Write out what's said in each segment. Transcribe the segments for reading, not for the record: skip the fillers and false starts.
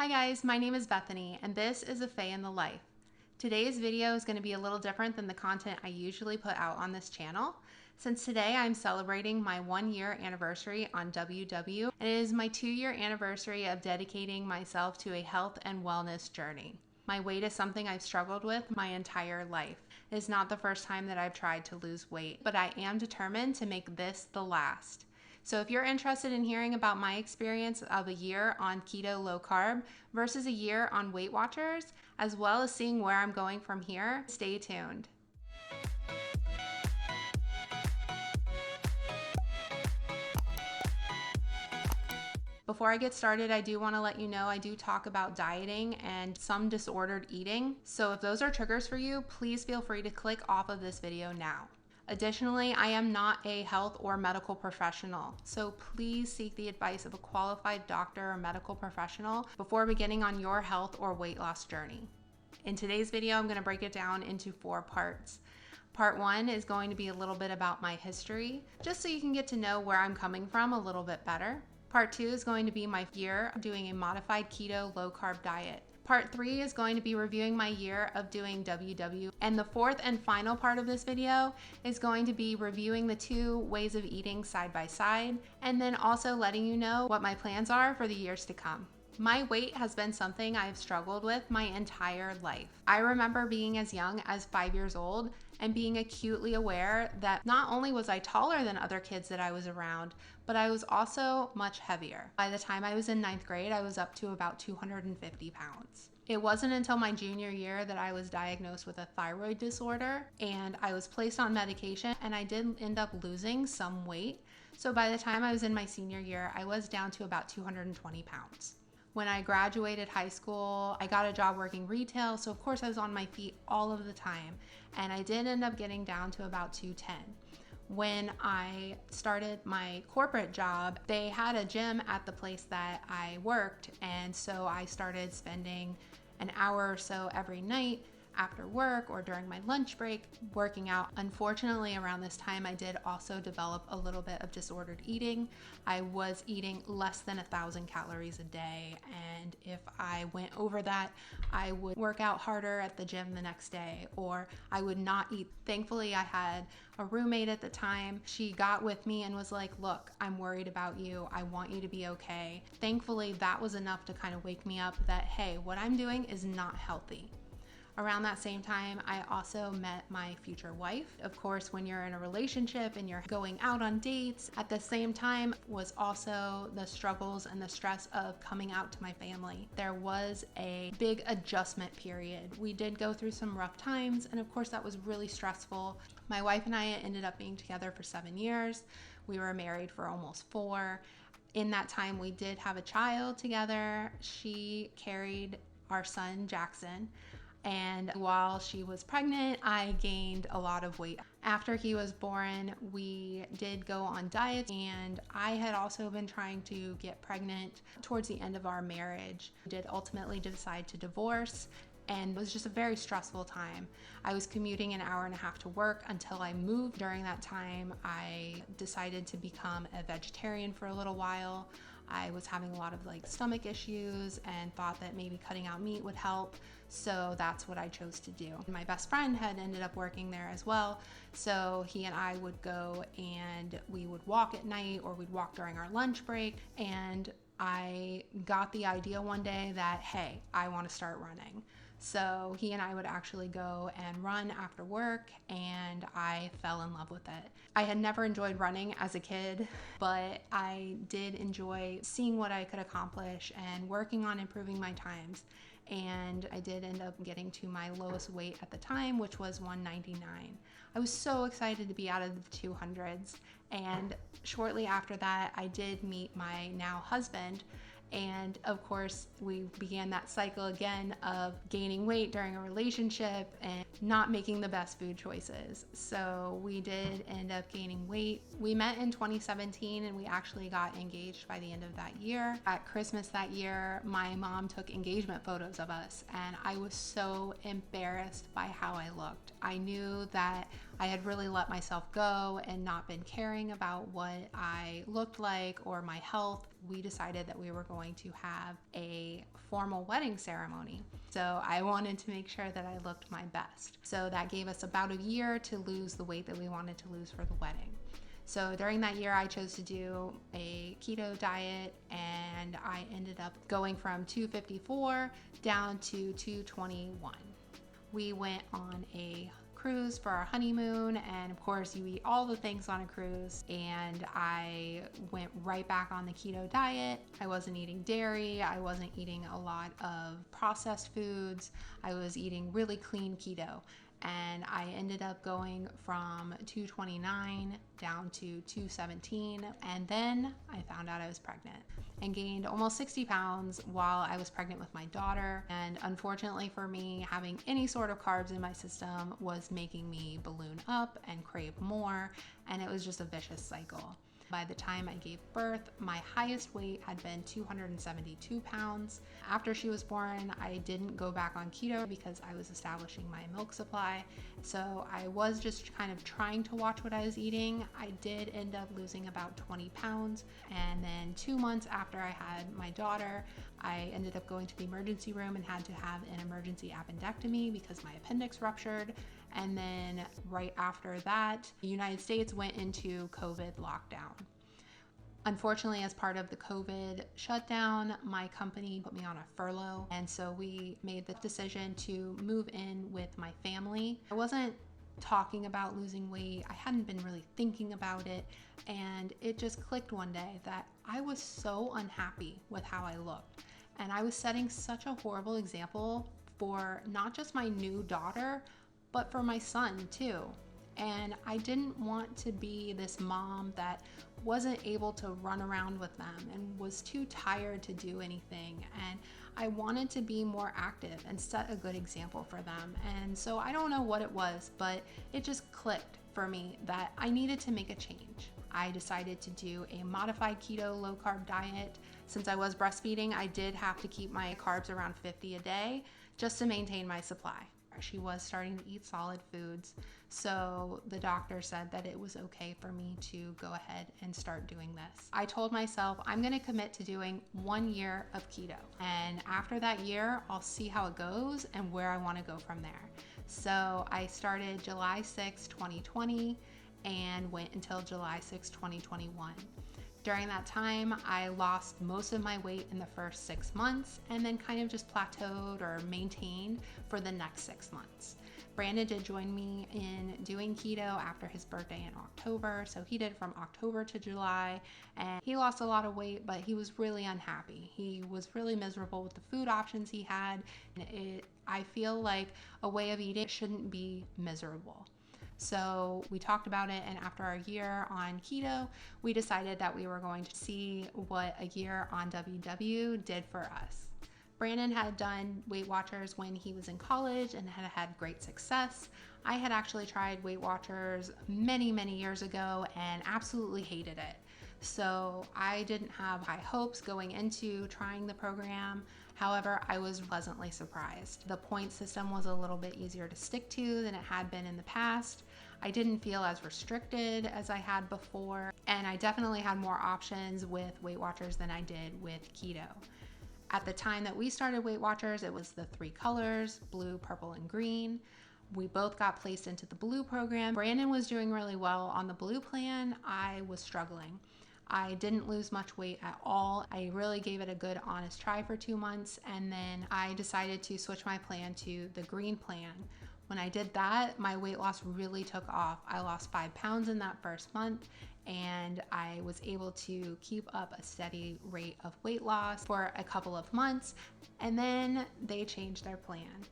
Hi guys, my name is Bethany and this is a Faye in the Life. Today's video is going to be a little different than the content I usually put out on this channel. Since today I'm celebrating my 1-year anniversary on WW and it is my 2-year anniversary of dedicating myself to a health and wellness journey. My weight is something I've struggled with my entire life. It is not the first time that I've tried to lose weight, but I am determined to make this the last. So if you're interested in hearing about my experience of a year on keto low carb versus a year on Weight Watchers, as well as seeing where I'm going from here, stay tuned. Before I get started, I do want to let you know I do talk about dieting and some disordered eating. So if those are triggers for you, please feel free to click off of this video now. Additionally, I am not a health or medical professional, so please seek the advice of a qualified doctor or medical professional before beginning on your health or weight loss journey. In today's video, I'm going to break it down into 4 parts. Part 1 is going to be a little bit about my history, just so you can get to know where I'm coming from a little bit better. Part 2 is going to be my year doing a modified keto low carb diet. Part 3 is going to be reviewing my year of doing WW. And the 4th and final part of this video is going to be reviewing the 2 ways of eating side by side, and then also letting you know what my plans are for the years to come. My weight has been something I've struggled with my entire life. I remember being as young as 5 years old and being acutely aware that not only was I taller than other kids that I was around, but I was also much heavier. By the time I was in 9th grade, I was up to about 250 pounds. It wasn't until my junior year that I was diagnosed with a thyroid disorder and I was placed on medication, and I did end up losing some weight. So by the time I was in my senior year, I was down to about 220 pounds. When I graduated high school, I got a job working retail, so of course I was on my feet all of the time, and I did end up getting down to about 210. When I started my corporate job, they had a gym at the place that I worked, and so I started spending an hour or so every night after work or during my lunch break working out. Unfortunately, around this time I did also develop a little bit of disordered eating. I was eating less than 1,000 calories a day, and if I went over that, I would work out harder at the gym the next day, or I would not eat. Thankfully, I had a roommate at the time. She got with me and was like, look, I'm worried about you. I want you to be okay. Thankfully, that was enough to kind of wake me up that, hey, what I'm doing is not healthy. Around that same time, I also met my future wife. Of course, when you're in a relationship and you're going out on dates, at the same time was also the struggles and the stress of coming out to my family. There was a big adjustment period. We did go through some rough times, and of course that was really stressful. My wife and I ended up being together for 7 years. We were married for almost 4. In that time, we did have a child together. She carried our son, Jackson. And while she was pregnant, I gained a lot of weight. After he was born, we did go on diets, and I had also been trying to get pregnant towards the end of our marriage. We did ultimately decide to divorce, and it was just a very stressful time. I was commuting an hour and a half to work until I moved. During that time, I decided to become a vegetarian for a little while. I was having a lot of stomach issues and thought that maybe cutting out meat would help. So that's what I chose to do. My best friend had ended up working there as well. So he and I would go and we would walk at night, or we'd walk during our lunch break. And I got the idea one day that, hey, I want to start running. So he and I would actually go and run after work, and I fell in love with it. I had never enjoyed running as a kid, but I did enjoy seeing what I could accomplish and working on improving my times. And I did end up getting to my lowest weight at the time, which was 199. I was so excited to be out of the 200s. And shortly after that, I did meet my now husband. And of course, we began that cycle again of gaining weight during a relationship and not making the best food choices. So we did end up gaining weight. We met in 2017 and we actually got engaged by the end of that year. At Christmas that year, my mom took engagement photos of us, and I was so embarrassed by how I looked. I knew that I had really let myself go and not been caring about what I looked like or my health. We decided that we were going to have a formal wedding ceremony. So I wanted to make sure that I looked my best. So that gave us about a year to lose the weight that we wanted to lose for the wedding. So during that year, I chose to do a keto diet, and I ended up going from 254 down to 221. We went on a cruise for our honeymoon, and of course you eat all the things on a cruise, and I went right back on the keto diet. I wasn't eating dairy, I wasn't eating a lot of processed foods, I was eating really clean keto, and I ended up going from 229 down to 217, and then I found out I was pregnant and gained almost 60 pounds while I was pregnant with my daughter. And unfortunately for me, having any sort of carbs in my system was making me balloon up and crave more, and it was just a vicious cycle. By the time I gave birth, my highest weight had been 272 pounds. After she was born, I didn't go back on keto because I was establishing my milk supply. So I was just kind of trying to watch what I was eating. I did end up losing about 20 pounds. And then 2 months after I had my daughter, I ended up going to the emergency room and had to have an emergency appendectomy because my appendix ruptured. And then right after that, the United States went into COVID lockdown. Unfortunately, as part of the COVID shutdown, my company put me on a furlough. And so we made the decision to move in with my family. I wasn't talking about losing weight. I hadn't been really thinking about it. And it just clicked one day that I was so unhappy with how I looked. And I was setting such a horrible example for not just my new daughter, but for my son too. And I didn't want to be this mom that wasn't able to run around with them and was too tired to do anything. And I wanted to be more active and set a good example for them. And so I don't know what it was, but it just clicked for me that I needed to make a change. I decided to do a modified keto low carb diet. Since I was breastfeeding, I did have to keep my carbs around 50 a day just to maintain my supply. She was starting to eat solid foods, so the doctor said that it was okay for me to go ahead and start doing this. I told myself I'm going to commit to doing 1 year of keto, and after that year, I'll see how it goes and where I want to go from there. So I started July 6, 2020 and went until July 6, 2021. During that time, I lost most of my weight in the first 6 months and then kind of just plateaued or maintained for the next 6 months. Brandon did join me in doing keto after his birthday in October. So he did from October to July, and he lost a lot of weight, but he was really unhappy. He was really miserable with the food options he had. I feel like a way of eating shouldn't be miserable. So we talked about it, and after our year on keto, we decided that we were going to see what a year on WW did for us. Brandon had done Weight Watchers when he was in college and had had great success. I had actually tried Weight Watchers many, many years ago and absolutely hated it. So I didn't have high hopes going into trying the program. However, I was pleasantly surprised. The point system was a little bit easier to stick to than it had been in the past. I didn't feel as restricted as I had before, and I definitely had more options with Weight Watchers than I did with keto. At the time that we started Weight Watchers, it was the 3 colors, blue, purple, and green. We both got placed into the blue program. Brandon was doing really well on the blue plan. I was struggling. I didn't lose much weight at all. I really gave it a good honest try for 2 months, and then I decided to switch my plan to the green plan. When I did that, my weight loss really took off. I lost 5 pounds in that first month, and I was able to keep up a steady rate of weight loss for a couple of months, and then they changed their plan.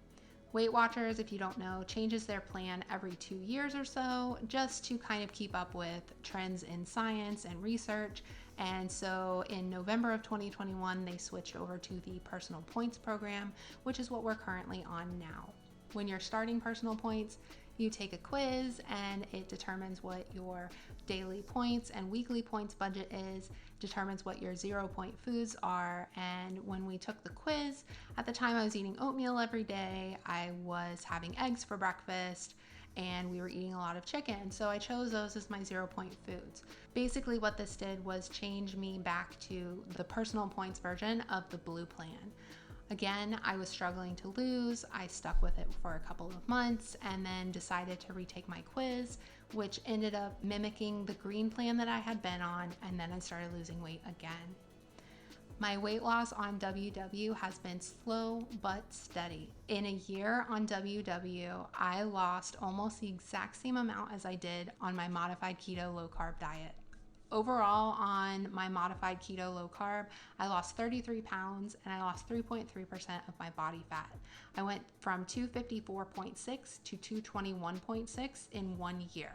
Weight Watchers, if you don't know, changes their plan every 2 years or so just to kind of keep up with trends in science and research. And so in November of 2021, they switched over to the Personal Points program, which is what we're currently on now. When you're starting Personal Points, you take a quiz and it determines what your daily points and weekly points budget is, determines what your 0-point foods are. And when we took the quiz, at the time I was eating oatmeal every day, I was having eggs for breakfast, and we were eating a lot of chicken. So I chose those as my 0-point foods. Basically what this did was change me back to the Personal Points version of the blue plan. Again, I was struggling to lose. I stuck with it for a couple of months and then decided to retake my quiz, which ended up mimicking the green plan that I had been on, and then I started losing weight again. My weight loss on WW has been slow but steady. In a year on WW, I lost almost the exact same amount as I did on my modified keto low carb diet. Overall, on my modified keto low carb, I lost 33 pounds and I lost 3.3% of my body fat. I went from 254.6 to 221.6 in 1 year.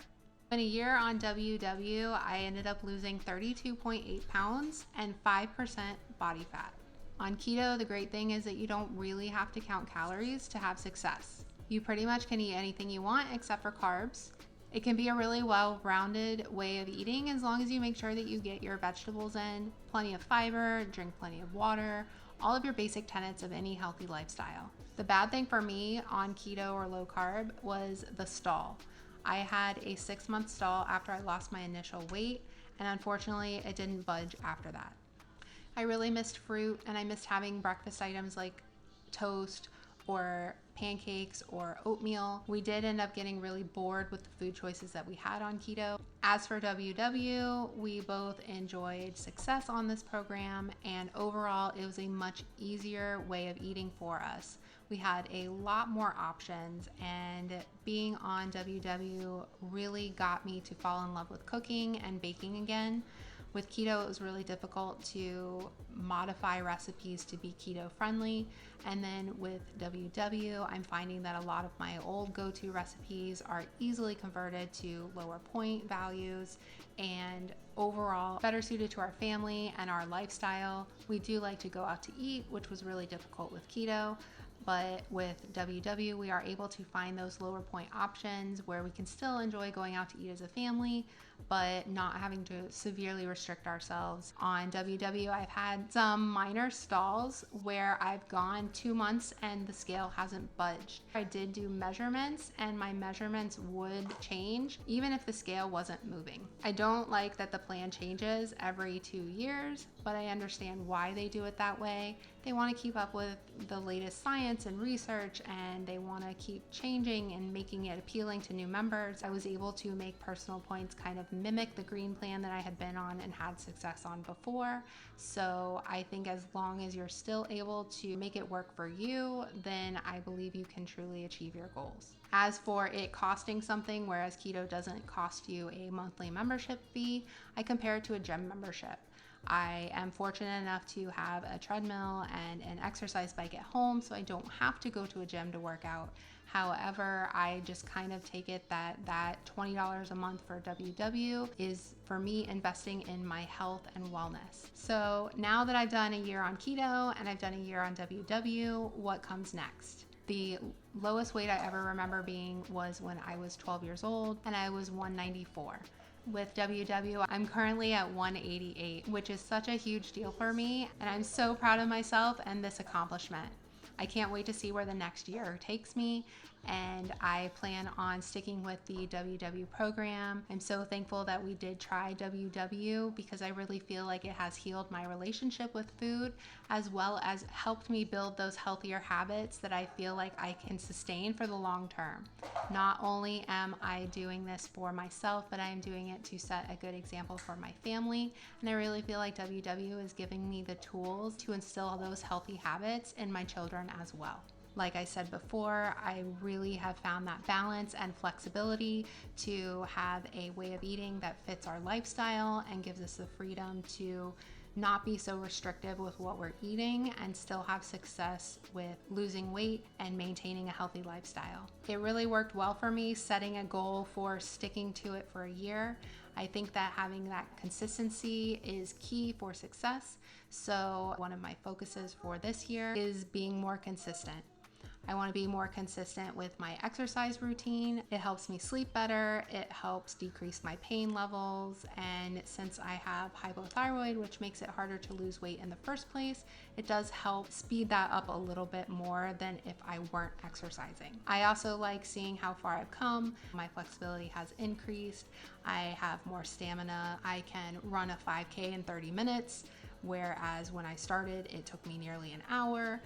In a year on WW, I ended up losing 32.8 pounds and 5% body fat. On keto, the great thing is that you don't really have to count calories to have success. You pretty much can eat anything you want except for carbs. It can be a really well-rounded way of eating as long as you make sure that you get your vegetables in, plenty of fiber, drink plenty of water, all of your basic tenets of any healthy lifestyle. The bad thing for me on keto or low carb was the stall. I had a 6-month stall after I lost my initial weight, and unfortunately it didn't budge after that. I really missed fruit, and I missed having breakfast items like toast or pancakes or oatmeal. We did end up getting really bored with the food choices that we had on keto. As for WW, we both enjoyed success on this program, and overall it was a much easier way of eating for us. We had a lot more options, and being on WW really got me to fall in love with cooking and baking again. With keto, it was really difficult to modify recipes to be keto friendly. And then with WW, I'm finding that a lot of my old go-to recipes are easily converted to lower point values and overall better suited to our family and our lifestyle. We do like to go out to eat, which was really difficult with keto. But with WW, we are able to find those lower point options where we can still enjoy going out to eat as a family, but not having to severely restrict ourselves. On WW, I've had some minor stalls where I've gone 2 months and the scale hasn't budged. I did do measurements and my measurements would change even if the scale wasn't moving. I don't like that the plan changes every 2 years, but I understand why they do it that way. They want to keep up with the latest science and research, and they want to keep changing and making it appealing to new members. I was able to make personal points kind of mimic the green plan that I had been on and had success on before. So I think as long as you're still able to make it work for you, then I believe you can truly achieve your goals. As for it costing something, whereas keto doesn't cost you a monthly membership fee, I compare it to a gym membership. I am fortunate enough to have a treadmill and an exercise bike at home, so I don't have to go to a gym to work out. However, I just kind of take it that $20 a month for WW is for me investing in my health and wellness. So now that I've done a year on keto and I've done a year on WW, what comes next? The lowest weight I ever remember being was when I was 12 years old and I was 194. With WW, I'm currently at 188, which is such a huge deal for me, and I'm so proud of myself and this accomplishment. I can't wait to see where the next year takes me, and I plan on sticking with the WW program. I'm so thankful that we did try WW because I really feel like it has healed my relationship with food as well as helped me build those healthier habits that I feel like I can sustain for the long term. Not only am I doing this for myself, but I am doing it to set a good example for my family, and I really feel like WW is giving me the tools to instill those healthy habits in my children as well. Like I said before, I really have found that balance and flexibility to have a way of eating that fits our lifestyle and gives us the freedom to not be so restrictive with what we're eating and still have success with losing weight and maintaining a healthy lifestyle. It really worked well for me setting a goal for sticking to it for a year. I think that having that consistency is key for success. So one of my focuses for this year is being more consistent. I want to be more consistent with my exercise routine. It helps me sleep better. It helps decrease my pain levels. And since I have hypothyroid, which makes it harder to lose weight in the first place, it does help speed that up a little bit more than if I weren't exercising. I also like seeing how far I've come. My flexibility has increased. I have more stamina. I can run a 5K in 30 minutes, whereas when I started, it took me nearly an hour.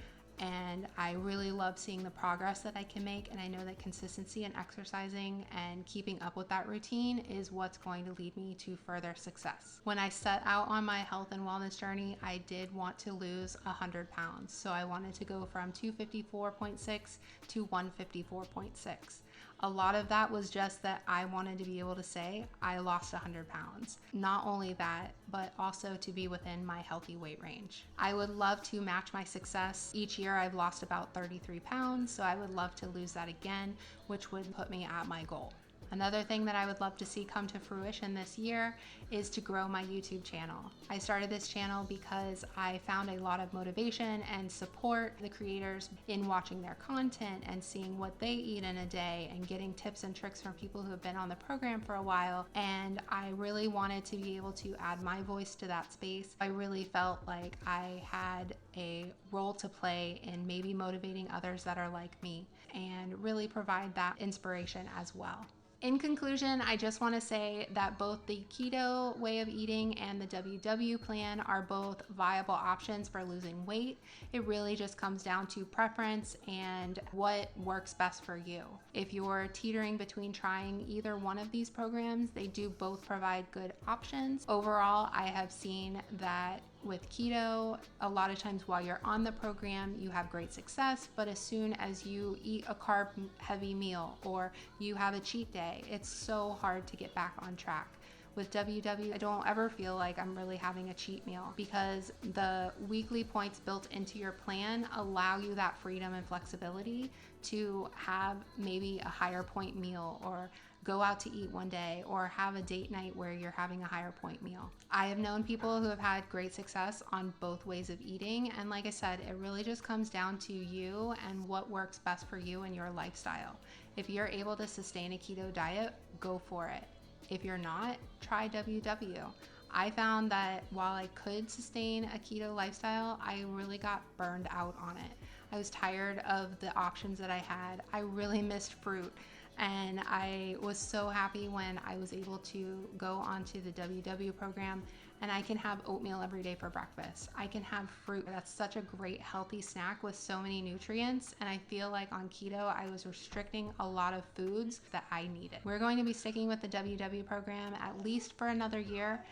I really love seeing the progress that I can make, and I know that consistency in exercising and keeping up with that routine is what's going to lead me to further success. When I set out on my health and wellness journey, I did want to lose 100 pounds. So I wanted to go from 254.6 to 154.6. A lot of that was just that I wanted to be able to say I lost 100 pounds. Not only that, but also to be within my healthy weight range. I would love to match my success. Each year I've lost about 33 pounds, so I would love to lose that again, which would put me at my goal. Another thing that I would love to see come to fruition this year is to grow my YouTube channel. I started this channel because I found a lot of motivation and support the creators in watching their content and seeing what they eat in a day and getting tips and tricks from people who have been on the program for a while. And I really wanted to be able to add my voice to that space. I really felt like I had a role to play in maybe motivating others that are like me and really provide that inspiration as well. In conclusion, I just want to say that both the keto way of eating and the WW plan are both viable options for losing weight. It really just comes down to preference and what works best for you. If you're teetering between trying either one of these programs, they do both provide good options. Overall, I have seen that with keto, a lot of times while you're on the program, you have great success, but as soon as you eat a carb heavy meal or you have a cheat day, it's so hard to get back on track. With WW, I don't ever feel like I'm really having a cheat meal because the weekly points built into your plan allow you that freedom and flexibility to have maybe a higher point meal or go out to eat one day or have a date night where you're having a higher point meal. I have known people who have had great success on both ways of eating, and like I said, it really just comes down to you and what works best for you and your lifestyle. If you're able to sustain a keto diet, go for it. If you're not, try WW. I found that while I could sustain a keto lifestyle, I really got burned out on it. I was tired of the options that I had. I really missed fruit. And I was so happy when I was able to go onto the WW program and I can have oatmeal every day for breakfast. I can have fruit. That's such a great healthy snack with so many nutrients. And I feel like on keto, I was restricting a lot of foods that I needed. We're going to be sticking with the WW program at least for another year,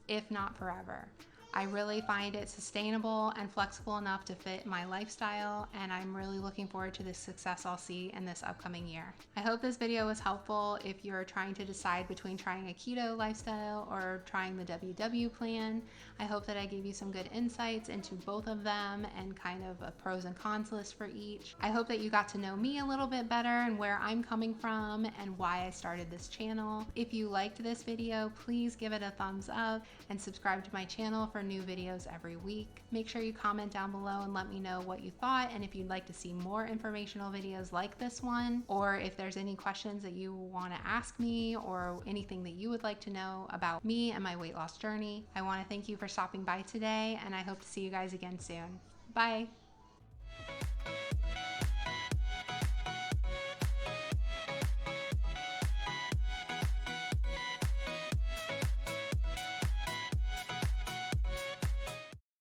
if not forever. I really find it sustainable and flexible enough to fit my lifestyle, and I'm really looking forward to the success I'll see in this upcoming year. I hope this video was helpful if you're trying to decide between trying a keto lifestyle or trying the WW plan. I hope that I gave you some good insights into both of them and kind of a pros and cons list for each. I hope that you got to know me a little bit better and where I'm coming from and why I started this channel. If you liked this video, please give it a thumbs up and subscribe to my channel for new videos every week. Make sure you comment down below and let me know what you thought and if you'd like to see more informational videos like this one, or if there's any questions that you want to ask me or anything that you would like to know about me and my weight loss journey. I want to thank you for stopping by today, and I hope to see you guys again soon. Bye.